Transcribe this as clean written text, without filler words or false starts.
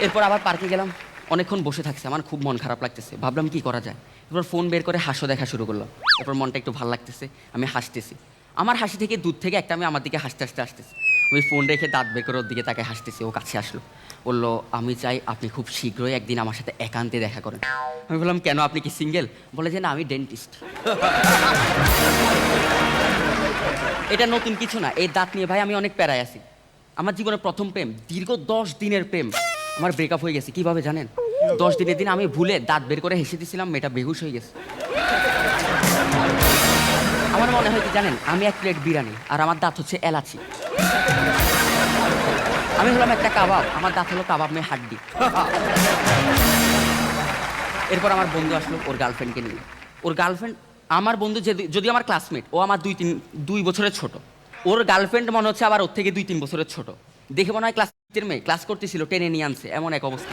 এরপর আবার পার্কে গেলাম, অনেকক্ষণ বসে থাকছে, আমার খুব মন খারাপ লাগতেছে, ভাবলাম কি করা যায়। এরপর ফোন বের করে হাসো দেখা শুরু করলাম। এরপর মনটা একটু ভালো লাগতেছে, আমি হাসতেছি। আমার হাসি থেকে দূর থেকে একটা মেয়ে আমার দিকে হাসতে হাসতে আসতেছে। আমি ফোন রেখে দাঁত বের করে ওর দিকে তাকে হাসতেছি। ও কাছে আসলো, বললো আমি চাই আপনি খুব শীঘ্রই একদিন আমার সাথে একান্তে দেখা করেন। আমি বললাম কেন, আপনি কি সিঙ্গেল? বলে যে না, আমি ডেন্টিস্ট। এটা নতুন কিছু না, এই দাঁত নিয়ে ভাই আমি অনেক প্যারায় আছি। আমার জীবনের প্রথম প্রেম, দীর্ঘ 10 দিনের প্রেম, আমার ব্রেকআপ হয়ে গেছে। কিভাবে জানেন? 10 দিনের দিন আমি ভুলে দাঁত বের করে হেসে দিয়েছিলাম, মেয়েটা বেহুশ হয়ে গেছে। আমার মনে হয় কি জানেন, আমি এক প্লেট বিরিয়ানি আর আমার দাঁত হচ্ছে এলাচি। আমি হলাম একটা কাবাব, আমার দাঁত হলো কাবাব মে হাড্ডি। এরপর আমার বন্ধু আসলো ওর গার্লফ্রেন্ডকে নিয়ে। ওর গার্লফ্রেন্ড, আমার বন্ধু যদি আমার ক্লাসমেট, ও আমার 2 বছরের ছোট। ওর গার্লফ্রেন্ড মনে হচ্ছে আবার ওর থেকে 2-3 বছরের ছোট। দেখে মনে হয় ক্লাস মেয়ে, ক্লাস করতেছিল, টেনে নিয়ে আনছে, এমন এক অবস্থা।